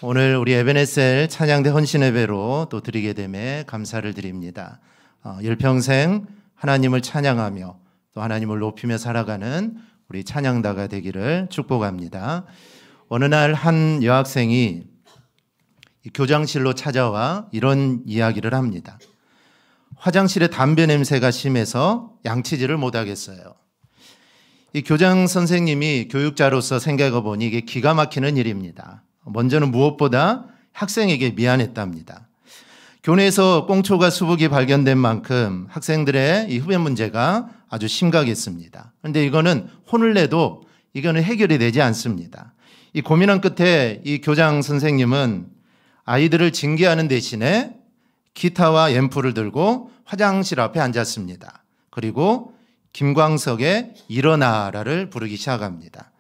오늘 우리 에베네셀 찬양대 헌신예배로 또 드리게 됨에 감사를 드립니다. 일평생 하나님을 찬양하며 또 하나님을 높이며 살아가는 우리 찬양다가 되기를 축복합니다. 어느 날 한 여학생이 교장실로 찾아와 이런 이야기를 합니다. 화장실에 담배 냄새가 심해서 양치질을 못하겠어요. 이 교장 선생님이 교육자로서 생각해 보니 이게 기가 막히는 일입니다. 먼저는 무엇보다 학생에게 미안했답니다. 교내에서 꽁초가 수북이 발견된 만큼 학생들의 이 흡연 문제가 아주 심각했습니다. 그런데 이거는 혼을 내도 이거는 해결이 되지 않습니다. 이 고민한 끝에 이 교장 선생님은 아이들을 징계하는 대신에 기타와 앰프를 들고 화장실 앞에 앉았습니다. 그리고 김광석의 일어나라를 부르기 시작합니다.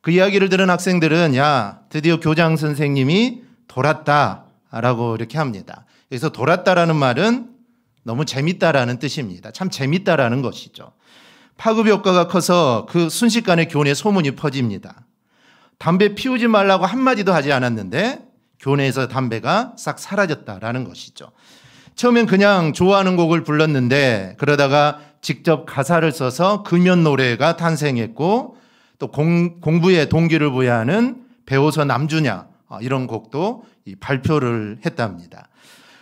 그 이야기를 들은 학생들은 야, 드디어 교장 선생님이 돌았다라고 이렇게 합니다. 그래서 돌았다라는 말은 너무 재밌다라는 뜻입니다. 참 재밌다라는 것이죠. 파급 효과가 커서 그 순식간에 교내에 소문이 퍼집니다. 담배 피우지 말라고 한마디도 하지 않았는데 교내에서 담배가 싹 사라졌다라는 것이죠. 처음엔 그냥 좋아하는 곡을 불렀는데 그러다가 직접 가사를 써서 금연 노래가 탄생했고 또 공부에 동기를 부여하는 배워서 남주냐 이런 곡도 발표를 했답니다.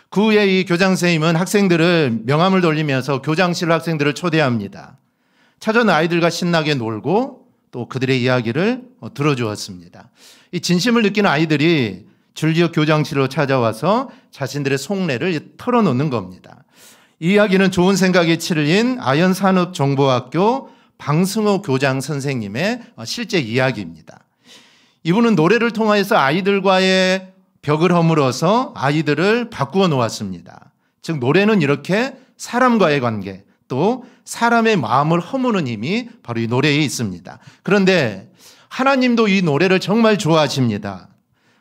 그 후에 이 교장 선생님은 학생들을 명함을 돌리면서 교장실 학생들을 초대합니다. 찾아온 아이들과 신나게 놀고 또 그들의 이야기를 들어주었습니다. 이 진심을 느끼는 아이들이 줄지어 교장실로 찾아와서 자신들의 속내를 털어놓는 겁니다. 이 이야기는 좋은 생각에 칠린 아현산업정보학교 방승호 교장 선생님의 실제 이야기입니다. 이분은 노래를 통해서 아이들과의 벽을 허물어서 아이들을 바꾸어 놓았습니다. 즉 노래는 이렇게 사람과의 관계 또 사람의 마음을 허무는 힘이 바로 이 노래에 있습니다. 그런데 하나님도 이 노래를 정말 좋아하십니다.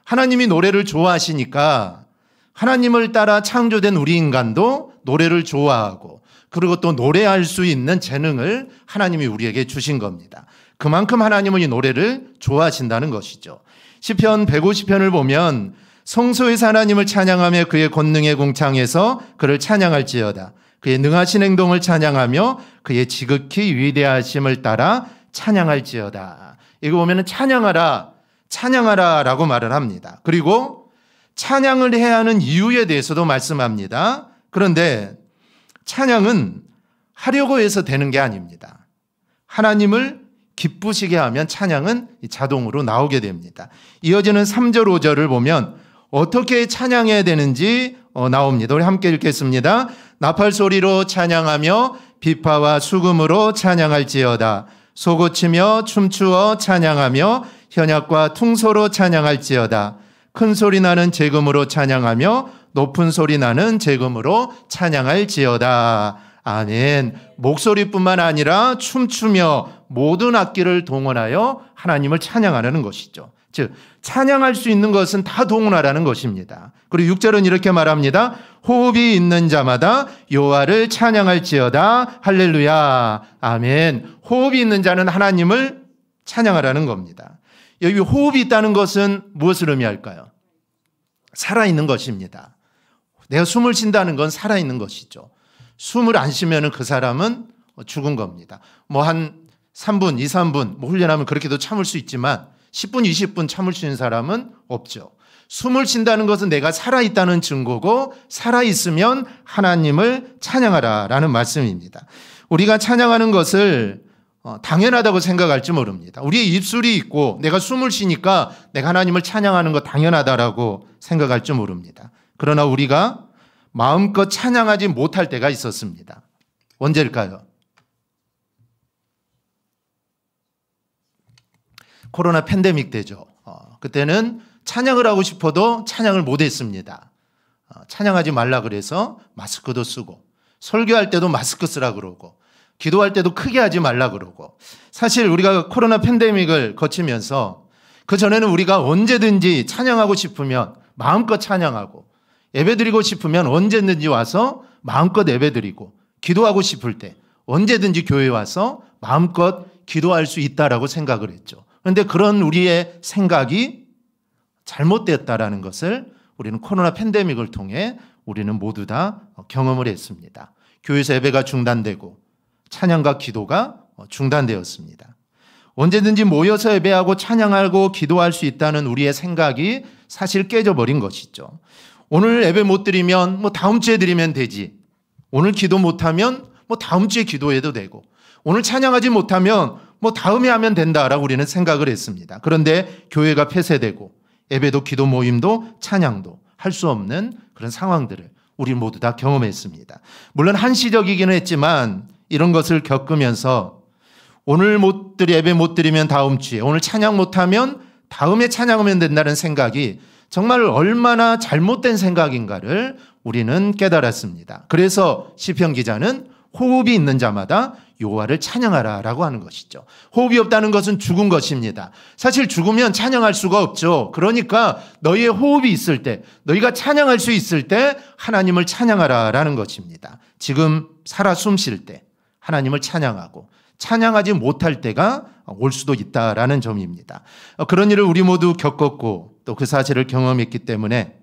하나님이 노래를 좋아하시니까 하나님을 따라 창조된 우리 인간도 노래를 좋아하고 그리고 또 노래할 수 있는 재능을 하나님이 우리에게 주신 겁니다. 그만큼 하나님은 이 노래를 좋아하신다는 것이죠. 시편 150편을 보면 성소에서 하나님을 찬양하며 그의 권능의 궁창에서 그를 찬양할지어다. 그의 능하신 행동을 찬양하며 그의 지극히 위대하심을 따라 찬양할지어다. 이거 보면 찬양하라, 찬양하라 라고 말을 합니다. 그리고 찬양을 해야 하는 이유에 대해서도 말씀합니다. 그런데 찬양은 하려고 해서 되는 게 아닙니다. 하나님을 기쁘시게 하면 찬양은 자동으로 나오게 됩니다. 이어지는 3절, 5절을 보면 어떻게 찬양해야 되는지 나옵니다. 우리 함께 읽겠습니다. 나팔 소리로 찬양하며 비파와 수금으로 찬양할지어다. 소고치며 춤추어 찬양하며 현악과 퉁소로 찬양할지어다. 큰 소리 나는 제금으로 찬양하며 높은 소리 나는 제금으로 찬양할지어다. 아멘. 목소리뿐만 아니라 춤추며 모든 악기를 동원하여 하나님을 찬양하라는 것이죠. 즉 찬양할 수 있는 것은 다 동원하라는 것입니다. 그리고 6절은 이렇게 말합니다. 호흡이 있는 자마다 여호와를 찬양할지어다. 할렐루야. 아멘. 호흡이 있는 자는 하나님을 찬양하라는 겁니다. 여기 호흡이 있다는 것은 무엇을 의미할까요? 살아있는 것입니다. 내가 숨을 쉰다는 건 살아있는 것이죠. 숨을 안 쉬면 그 사람은 죽은 겁니다. 한 3분, 2, 3분 훈련하면 그렇게도 참을 수 있지만 10분, 20분 참을 수 있는 사람은 없죠. 숨을 쉰다는 것은 내가 살아있다는 증거고 살아있으면 하나님을 찬양하라라는 말씀입니다. 우리가 찬양하는 것을 당연하다고 생각할지 모릅니다. 우리의 입술이 있고 내가 숨을 쉬니까 내가 하나님을 찬양하는 거 당연하다라고 생각할지 모릅니다. 그러나 우리가 마음껏 찬양하지 못할 때가 있었습니다. 언제일까요? 코로나 팬데믹 때죠. 그때는 찬양을 하고 싶어도 찬양을 못했습니다. 찬양하지 말라 그래서 마스크도 쓰고 설교할 때도 마스크 쓰라 그러고 기도할 때도 크게 하지 말라 그러고 사실 우리가 코로나 팬데믹을 거치면서 그전에는 우리가 언제든지 찬양하고 싶으면 마음껏 찬양하고 예배드리고 싶으면 언제든지 와서 마음껏 예배드리고 기도하고 싶을 때 언제든지 교회에 와서 마음껏 기도할 수 있다라고 생각을 했죠. 그런데 그런 우리의 생각이 잘못되었다라는 것을 우리는 코로나 팬데믹을 통해 우리는 모두 다 경험을 했습니다. 교회에서 예배가 중단되고 찬양과 기도가 중단되었습니다. 언제든지 모여서 예배하고 찬양하고 기도할 수 있다는 우리의 생각이 사실 깨져버린 것이죠. 오늘 예배 못 드리면 다음 주에 드리면 되지. 오늘 기도 못하면 다음 주에 기도해도 되고, 오늘 찬양하지 못하면 다음에 하면 된다라고 우리는 생각을 했습니다. 그런데 교회가 폐쇄되고 예배도 기도 모임도 찬양도 할 수 없는 그런 상황들을 우리 모두 다 경험했습니다. 물론 한시적이기는 했지만 이런 것을 겪으면서 오늘 예배 못 드리면 다음 주에, 오늘 찬양 못하면 다음에 찬양하면 된다는 생각이 정말 얼마나 잘못된 생각인가를 우리는 깨달았습니다. 그래서 시편 기자는 호흡이 있는 자마다 여호와를 찬양하라 라고 하는 것이죠. 호흡이 없다는 것은 죽은 것입니다. 사실 죽으면 찬양할 수가 없죠. 그러니까 너희의 호흡이 있을 때, 너희가 찬양할 수 있을 때 하나님을 찬양하라 라는 것입니다. 지금 살아 숨 쉴 때 하나님을 찬양하고 찬양하지 못할 때가 올 수도 있다라는 점입니다. 그런 일을 우리 모두 겪었고 또 그 사실을 경험했기 때문에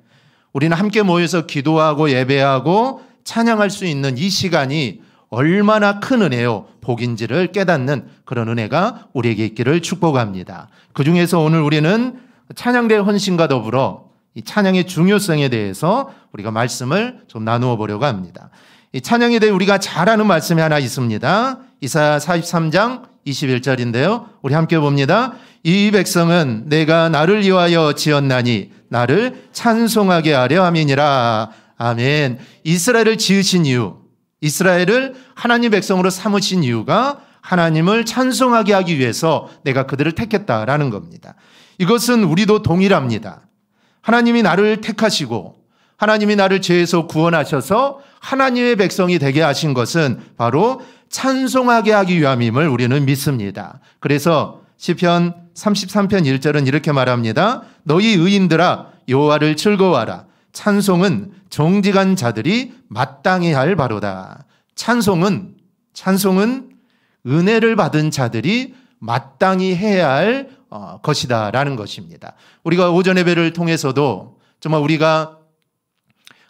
우리는 함께 모여서 기도하고 예배하고 찬양할 수 있는 이 시간이 얼마나 큰 은혜요, 복인지를 깨닫는 그런 은혜가 우리에게 있기를 축복합니다. 그중에서 오늘 우리는 찬양대의 헌신과 더불어 이 찬양의 중요성에 대해서 우리가 말씀을 좀 나누어 보려고 합니다. 이 찬양에 대해 우리가 잘 아는 말씀이 하나 있습니다. 이사야 43장 21절인데요. 우리 함께 봅니다. 이 백성은 내가 나를 위하여 지었나니 나를 찬송하게 하려 함이니라. 아멘. 이스라엘을 지으신 이유, 이스라엘을 하나님 백성으로 삼으신 이유가 하나님을 찬송하게 하기 위해서 내가 그들을 택했다라는 겁니다. 이것은 우리도 동일합니다. 하나님이 나를 택하시고 하나님이 나를 죄에서 구원하셔서 하나님의 백성이 되게 하신 것은 바로 찬송하게 하기 위함임을 우리는 믿습니다. 그래서 시편 33편 1절은 이렇게 말합니다. 너희 의인들아 여호와를 즐거워하라. 찬송은 정직한 자들이 마땅히 할 바로다. 찬송은 은혜를 받은 자들이 마땅히 해야 할 것이다 라는 것입니다. 우리가 오전 예배를 통해서도 정말 우리가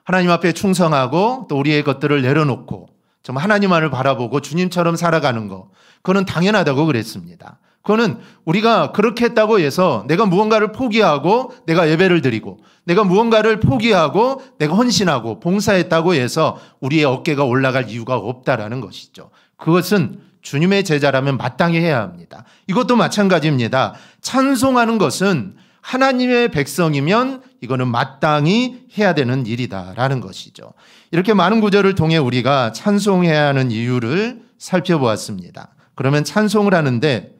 하나님 앞에 충성하고 또 우리의 것들을 내려놓고 정말 하나님만을 바라보고 주님처럼 살아가는 거, 그거는 당연하다고 그랬습니다. 그거는 우리가 그렇게 했다고 해서 내가 무언가를 포기하고 내가 예배를 드리고 내가 무언가를 포기하고 내가 헌신하고 봉사했다고 해서 우리의 어깨가 올라갈 이유가 없다라는 것이죠. 그것은 주님의 제자라면 마땅히 해야 합니다. 이것도 마찬가지입니다. 찬송하는 것은 하나님의 백성이면 이거는 마땅히 해야 되는 일이다라는 것이죠. 이렇게 많은 구절을 통해 우리가 찬송해야 하는 이유를 살펴보았습니다. 그러면 찬송을 하는데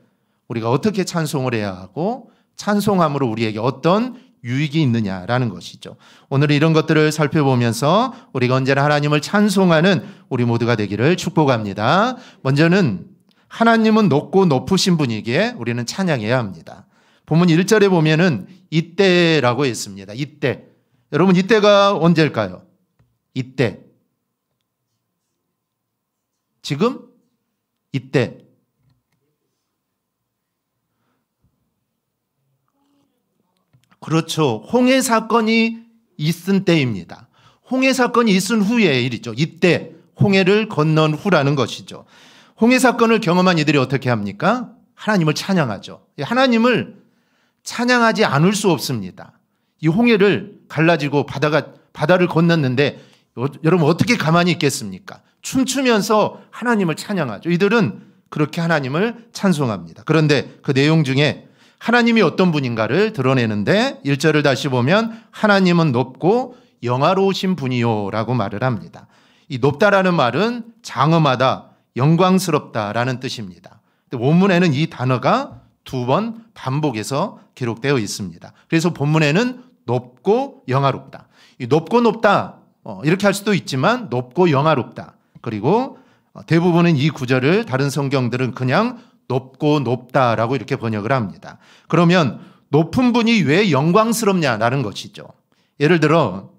우리가 어떻게 찬송을 해야 하고 찬송함으로 우리에게 어떤 유익이 있느냐라는 것이죠. 오늘은 이런 것들을 살펴보면서 우리가 언제나 하나님을 찬송하는 우리 모두가 되기를 축복합니다. 먼저는 하나님은 높고 높으신 분이기에 우리는 찬양해야 합니다. 본문 1절에 보면은 이때라고 했습니다. 이때. 여러분 이때가 언제일까요? 이때. 지금? 이때. 그렇죠. 홍해 사건이 있은 때입니다. 홍해 사건이 있은 후의 일이죠. 이때 홍해를 건넌 후라는 것이죠. 홍해 사건을 경험한 이들이 어떻게 합니까? 하나님을 찬양하죠. 하나님을 찬양하지 않을 수 없습니다. 이 홍해를 갈라지고 바다를 건넜는데 여러분 어떻게 가만히 있겠습니까? 춤추면서 하나님을 찬양하죠. 이들은 그렇게 하나님을 찬송합니다. 그런데 그 내용 중에 하나님이 어떤 분인가를 드러내는데 1절을 다시 보면 하나님은 높고 영화로우신 분이요 라고 말을 합니다. 이 높다라는 말은 장엄하다, 영광스럽다라는 뜻입니다. 원문에는 이 단어가 2번 반복해서 기록되어 있습니다. 그래서 본문에는 높고 영화롭다. 이 높고 높다 이렇게 할 수도 있지만 높고 영화롭다. 그리고 대부분은 이 구절을 다른 성경들은 그냥 높고 높다라고 이렇게 번역을 합니다. 그러면 높은 분이 왜 영광스럽냐라는 것이죠. 예를 들어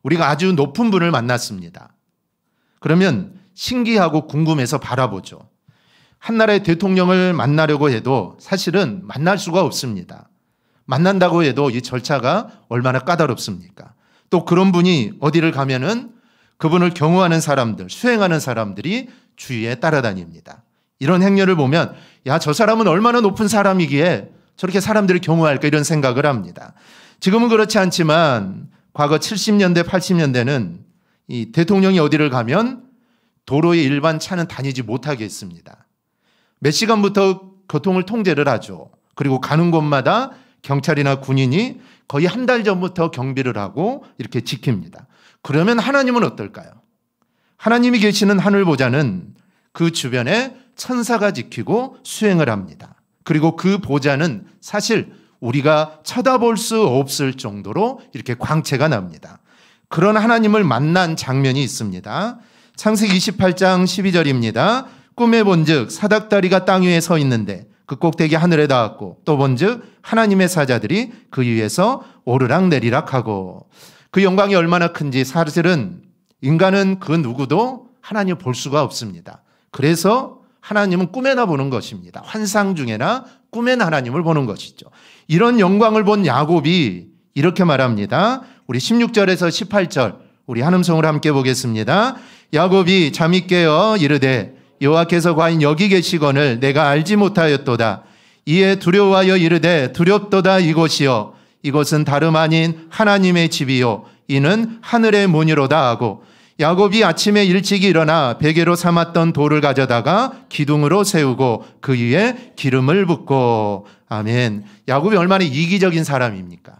우리가 아주 높은 분을 만났습니다. 그러면 신기하고 궁금해서 바라보죠. 한 나라의 대통령을 만나려고 해도 사실은 만날 수가 없습니다. 만난다고 해도 이 절차가 얼마나 까다롭습니까? 또 그런 분이 어디를 가면은 그분을 경호하는 사람들, 수행하는 사람들이 주위에 따라다닙니다. 이런 행렬을 보면 야, 저 사람은 얼마나 높은 사람이기에 저렇게 사람들을 경호할까 이런 생각을 합니다. 지금은 그렇지 않지만 과거 70년대, 80년대는 이 대통령이 어디를 가면 도로에 일반 차는 다니지 못하게 했습니다. 몇 시간부터 교통을 통제를 하죠. 그리고 가는 곳마다 경찰이나 군인이 거의 한 달 전부터 경비를 하고 이렇게 지킵니다. 그러면 하나님은 어떨까요? 하나님이 계시는 하늘 보좌는 그 주변에 천사가 지키고 수행을 합니다. 그리고 그 보좌는 사실 우리가 쳐다볼 수 없을 정도로 이렇게 광채가 납니다. 그런 하나님을 만난 장면이 있습니다. 창세기 28장 12절입니다. 꿈에 본즉 사닥다리가 땅 위에 서 있는데 그 꼭대기 하늘에 닿았고 또 본즉 하나님의 사자들이 그 위에서 오르락 내리락 하고 그 영광이 얼마나 큰지 사실은 인간은 그 누구도 하나님을 볼 수가 없습니다. 그래서 하나님은 꿈에나 보는 것입니다. 환상 중에나 꿈에나 하나님을 보는 것이죠. 이런 영광을 본 야곱이 이렇게 말합니다. 우리 16절에서 18절 우리 한음성을 함께 보겠습니다. 야곱이 잠이 깨어 이르되 여호와께서 과연 여기 계시거늘 내가 알지 못하였도다. 이에 두려워하여 이르되 두렵도다 이곳이요 이곳은 다름 아닌 하나님의 집이요 이는 하늘의 문이로다 하고 야곱이 아침에 일찍이 일어나 베개로 삼았던 돌을 가져다가 기둥으로 세우고 그 위에 기름을 붓고 아멘. 야곱이 얼마나 이기적인 사람입니까?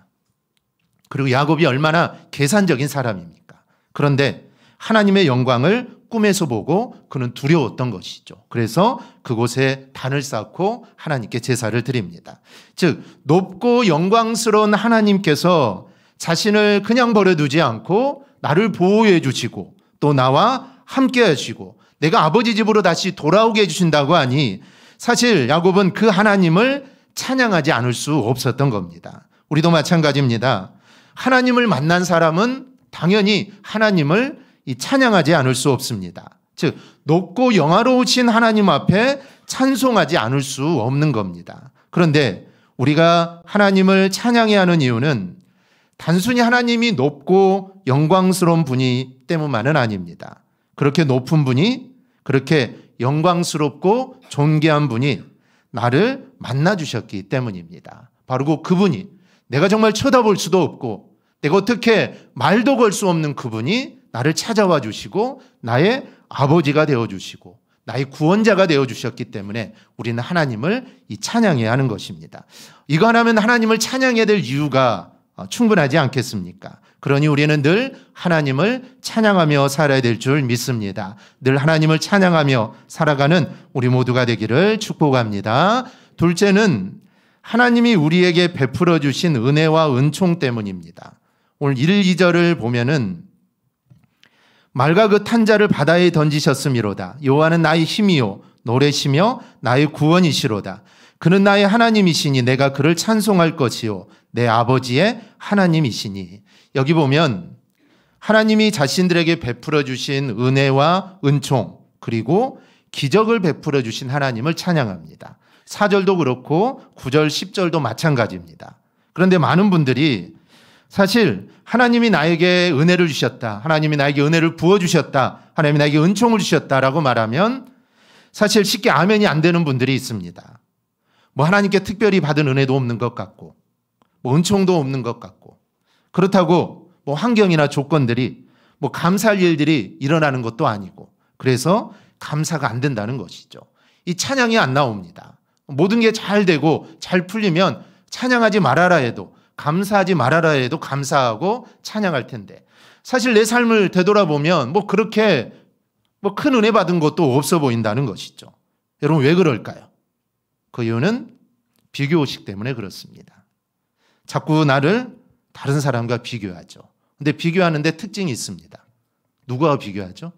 그리고 야곱이 얼마나 계산적인 사람입니까? 그런데 하나님의 영광을 꿈에서 보고 그는 두려웠던 것이죠. 그래서 그곳에 단을 쌓고 하나님께 제사를 드립니다. 즉 높고 영광스러운 하나님께서 자신을 그냥 버려두지 않고 나를 보호해 주시고 또 나와 함께 하시고 내가 아버지 집으로 다시 돌아오게 해주신다고 하니 사실 야곱은 그 하나님을 찬양하지 않을 수 없었던 겁니다. 우리도 마찬가지입니다. 하나님을 만난 사람은 당연히 하나님을 찬양하지 않을 수 없습니다. 즉 높고 영화로우신 하나님 앞에 찬송하지 않을 수 없는 겁니다. 그런데 우리가 하나님을 찬양해야 하는 이유는 단순히 하나님이 높고 영광스러운 분이 때문만은 아닙니다. 그렇게 높은 분이 그렇게 영광스럽고 존귀한 분이 나를 만나주셨기 때문입니다. 바로 그분이 내가 정말 쳐다볼 수도 없고 내가 어떻게 말도 걸 수 없는 그분이 나를 찾아와 주시고 나의 아버지가 되어주시고 나의 구원자가 되어주셨기 때문에 우리는 하나님을 찬양해야 하는 것입니다. 이거 하나면 하나님을 찬양해야 될 이유가 충분하지 않겠습니까? 그러니 우리는 늘 하나님을 찬양하며 살아야 될 줄 믿습니다. 늘 하나님을 찬양하며 살아가는 우리 모두가 되기를 축복합니다. 둘째는 하나님이 우리에게 베풀어 주신 은혜와 은총 때문입니다. 오늘 1, 2절을 보면은 말과 그 탄자를 바다에 던지셨음이로다. 여호와는 나의 힘이요 노래시며 나의 구원이시로다. 그는 나의 하나님이시니 내가 그를 찬송할 것이요 내 아버지의 하나님이시니. 여기 보면 하나님이 자신들에게 베풀어 주신 은혜와 은총 그리고 기적을 베풀어 주신 하나님을 찬양합니다. 4절도 그렇고 9절 10절도 마찬가지입니다. 그런데 많은 분들이 사실 하나님이 나에게 은혜를 주셨다, 하나님이 나에게 은혜를 부어주셨다, 하나님이 나에게 은총을 주셨다라고 말하면 사실 쉽게 아멘이 안 되는 분들이 있습니다. 뭐 하나님께 특별히 받은 은혜도 없는 것 같고 뭐 은총도 없는 것 같고 그렇다고 뭐 환경이나 조건들이 뭐 감사할 일들이 일어나는 것도 아니고 그래서 감사가 안 된다는 것이죠. 이 찬양이 안 나옵니다. 모든 게 잘 되고 잘 풀리면 찬양하지 말아라 해도 감사하지 말아라 해도 감사하고 찬양할 텐데 사실 내 삶을 되돌아보면 뭐 그렇게 뭐 큰 은혜 받은 것도 없어 보인다는 것이죠. 여러분 왜 그럴까요? 그 이유는 비교의식 때문에 그렇습니다. 자꾸 나를 다른 사람과 비교하죠. 근데 비교하는데 특징이 있습니다. 누구와 비교하죠?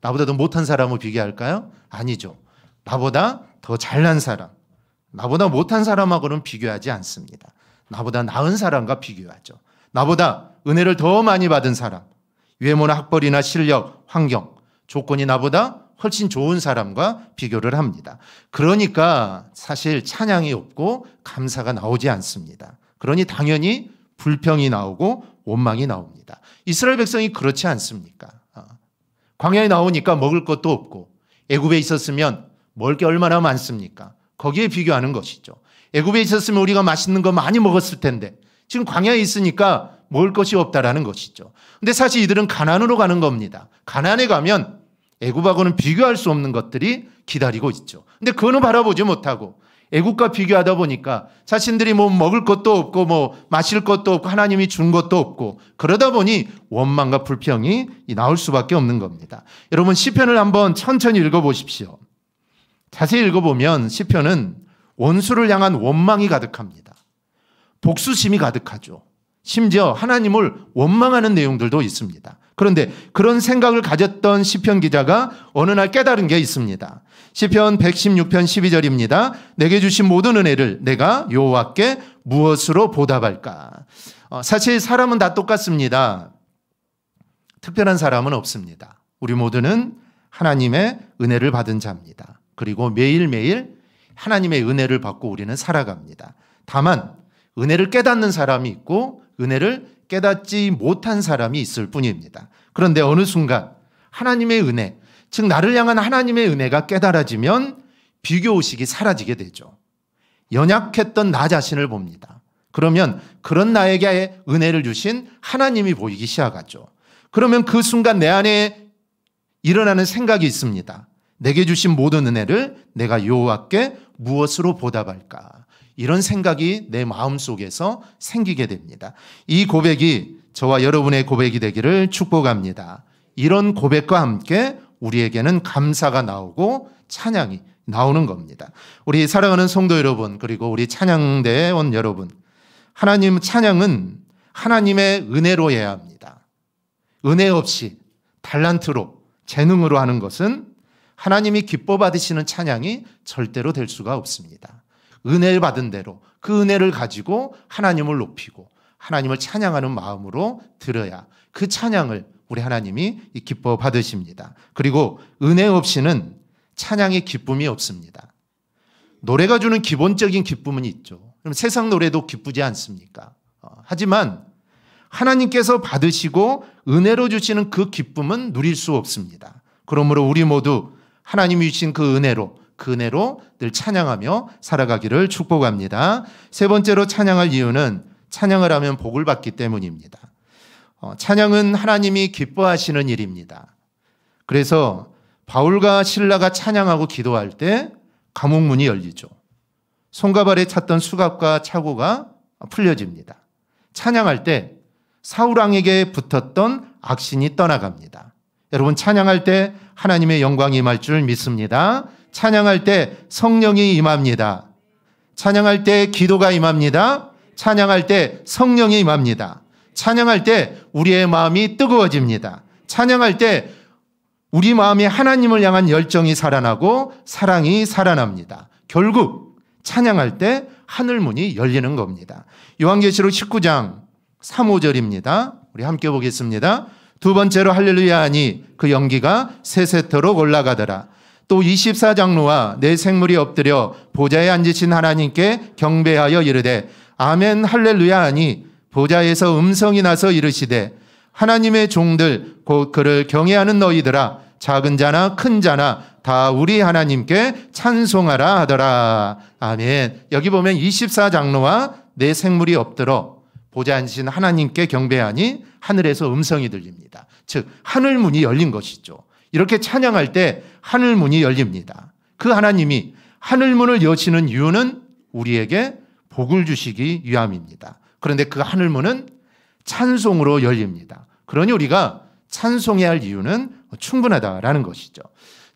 나보다 더 못한 사람을 비교할까요? 아니죠. 나보다 더 잘난 사람, 나보다 못한 사람하고는 비교하지 않습니다. 나보다 나은 사람과 비교하죠. 나보다 은혜를 더 많이 받은 사람, 외모나 학벌이나 실력, 환경, 조건이 나보다 훨씬 좋은 사람과 비교를 합니다. 그러니까 사실 찬양이 없고 감사가 나오지 않습니다. 그러니 당연히 불평이 나오고 원망이 나옵니다. 이스라엘 백성이 그렇지 않습니까? 광야에 나오니까 먹을 것도 없고 애굽에 있었으면 먹을 게 얼마나 많습니까? 거기에 비교하는 것이죠. 애굽에 있었으면 우리가 맛있는 거 많이 먹었을 텐데 지금 광야에 있으니까 먹을 것이 없다라는 것이죠. 근데 사실 이들은 가나안으로 가는 겁니다. 가나안에 가면 애굽하고는 비교할 수 없는 것들이 기다리고 있죠. 근데 그거는 바라보지 못하고 애굽과 비교하다 보니까 자신들이 뭐 먹을 것도 없고 뭐 마실 것도 없고 하나님이 준 것도 없고 그러다 보니 원망과 불평이 나올 수밖에 없는 겁니다. 여러분 시편을 한번 천천히 읽어보십시오. 자세히 읽어보면 시편은 원수를 향한 원망이 가득합니다. 복수심이 가득하죠. 심지어 하나님을 원망하는 내용들도 있습니다. 그런데 그런 생각을 가졌던 시편 기자가 어느 날 깨달은 게 있습니다. 시편 116편 12절입니다. 내게 주신 모든 은혜를 내가 여호와께 무엇으로 보답할까? 사실 사람은 다 똑같습니다. 특별한 사람은 없습니다. 우리 모두는 하나님의 은혜를 받은 자입니다. 그리고 매일매일 하나님의 은혜를 받고 우리는 살아갑니다. 다만 은혜를 깨닫는 사람이 있고 은혜를 깨닫지 못한 사람이 있을 뿐입니다. 그런데 어느 순간 하나님의 은혜, 즉 나를 향한 하나님의 은혜가 깨달아지면 비교의식이 사라지게 되죠. 연약했던 나 자신을 봅니다. 그러면 그런 나에게 은혜를 주신 하나님이 보이기 시작하죠. 그러면 그 순간 내 안에 일어나는 생각이 있습니다. 내게 주신 모든 은혜를 내가 여호와께 무엇으로 보답할까? 이런 생각이 내 마음속에서 생기게 됩니다. 이 고백이 저와 여러분의 고백이 되기를 축복합니다. 이런 고백과 함께 우리에게는 감사가 나오고 찬양이 나오는 겁니다. 우리 사랑하는 성도 여러분, 그리고 우리 찬양대에 온 여러분, 하나님 찬양은 하나님의 은혜로 해야 합니다. 은혜 없이 달란트로 재능으로 하는 것은 하나님이 기뻐 받으시는 찬양이 절대로 될 수가 없습니다. 은혜를 받은 대로 그 은혜를 가지고 하나님을 높이고 하나님을 찬양하는 마음으로 들어야 그 찬양을 우리 하나님이 기뻐 받으십니다. 그리고 은혜 없이는 찬양의 기쁨이 없습니다. 노래가 주는 기본적인 기쁨은 있죠. 그럼 세상 노래도 기쁘지 않습니까? 하지만 하나님께서 받으시고 은혜로 주시는 그 기쁨은 누릴 수 없습니다. 그러므로 우리 모두 하나님이 주신 그 은혜로 늘 찬양하며 살아가기를 축복합니다. 세 번째로 찬양할 이유는 찬양을 하면 복을 받기 때문입니다. 찬양은 하나님이 기뻐하시는 일입니다. 그래서 바울과 실라가 찬양하고 기도할 때 감옥문이 열리죠. 손과 발에 찼던 수갑과 차고가 풀려집니다. 찬양할 때 사울왕에게 붙었던 악신이 떠나갑니다. 여러분 찬양할 때 하나님의 영광이 임할 줄 믿습니다. 찬양할 때 성령이 임합니다. 찬양할 때 기도가 임합니다. 찬양할 때 성령이 임합니다. 찬양할 때 우리의 마음이 뜨거워집니다. 찬양할 때 우리 마음에 하나님을 향한 열정이 살아나고 사랑이 살아납니다. 결국 찬양할 때 하늘문이 열리는 겁니다. 요한계시록 19장 3, 5절입니다. 우리 함께 보겠습니다. 두 번째로 할렐루야 하니 그 연기가 세세토록 올라가더라. 또 24장로와 네 생물이 엎드려 보좌에 앉으신 하나님께 경배하여 이르되 아멘 할렐루야 하니 보좌에서 음성이 나서 이르시되 하나님의 종들 곧 그를 경외하는 너희들아 작은 자나 큰 자나 다 우리 하나님께 찬송하라 하더라. 아멘. 여기 보면 24장로와 네 생물이 엎드려 보좌에 앉으신 하나님께 경배하니 하늘에서 음성이 들립니다. 즉 하늘문이 열린 것이죠. 이렇게 찬양할 때 하늘문이 열립니다. 그 하나님이 하늘문을 여시는 이유는 우리에게 복을 주시기 위함입니다. 그런데 그 하늘문은 찬송으로 열립니다. 그러니 우리가 찬송해야 할 이유는 충분하다라는 것이죠.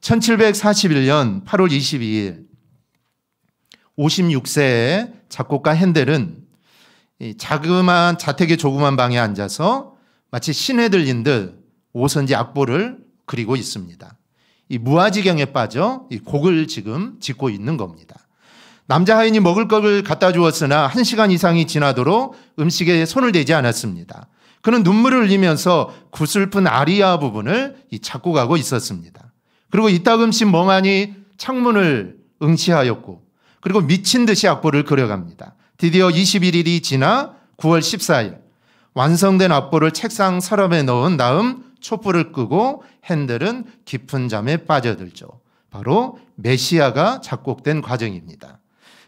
1741년 8월 22일 56세의 작곡가 핸델은 자그마한 자택의 조그만 방에 앉아서 마치 신에 들린 듯 오선지 악보를 그리고 있습니다. 이 무아지경에 빠져 이 곡을 지금 짓고 있는 겁니다. 남자 하인이 먹을 것을 갖다 주었으나 1시간 이상이 지나도록 음식에 손을 대지 않았습니다. 그는 눈물을 흘리면서 구슬픈 아리아 부분을 작곡하고 있었습니다. 그리고 이따금씩 멍하니 창문을 응시하였고 그리고 미친 듯이 악보를 그려갑니다. 드디어 21일이 지나 9월 14일 완성된 악보를 책상 서랍에 넣은 다음 촛불을 끄고 핸델은 깊은 잠에 빠져들죠. 바로 메시아가 작곡된 과정입니다.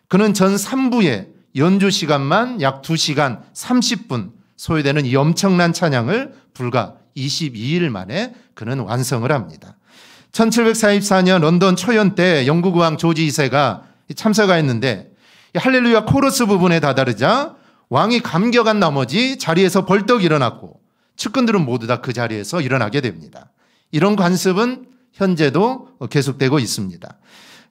그는 전 3부의 연주 시간만 약 2시간 30분 소요되는 이 엄청난 찬양을 불과 22일 만에 그는 완성을 합니다. 1744년 런던 초연 때 영국 왕 조지 2세가 참석하였는데 할렐루야 코러스 부분에 다다르자 왕이 감격한 나머지 자리에서 벌떡 일어났고 측근들은 모두 다 그 자리에서 일어나게 됩니다. 이런 관습은 현재도 계속되고 있습니다.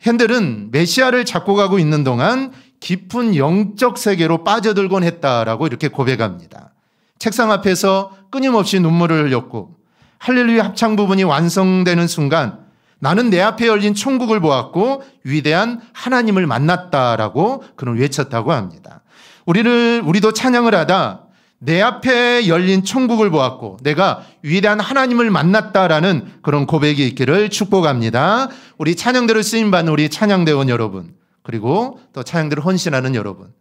핸델은 메시아를 작곡하고 있는 동안 깊은 영적 세계로 빠져들곤 했다라고 이렇게 고백합니다. 책상 앞에서 끊임없이 눈물을 흘렸고 할렐루야 합창 부분이 완성되는 순간 나는 내 앞에 열린 천국을 보았고 위대한 하나님을 만났다라고 그는 외쳤다고 합니다. 우리도 찬양을 하다 내 앞에 열린 천국을 보았고 내가 위대한 하나님을 만났다라는 그런 고백이 있기를 축복합니다. 우리 찬양대로 쓰임받는 우리 찬양대원 여러분, 그리고 또 찬양대로 헌신하는 여러분,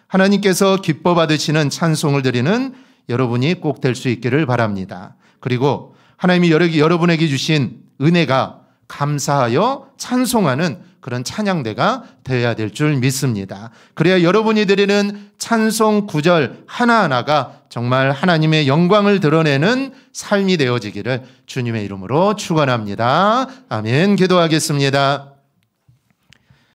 하나님께서 기뻐 받으시는 찬송을 드리는 여러분이 꼭 될 수 있기를 바랍니다. 그리고 하나님이 여러분에게 주신 은혜가 감사하여 찬송하는 그런 찬양대가 되어야 될 줄 믿습니다. 그래야 여러분이 드리는 찬송 구절 하나하나가 정말 하나님의 영광을 드러내는 삶이 되어지기를 주님의 이름으로 축원합니다. 아멘. 기도하겠습니다.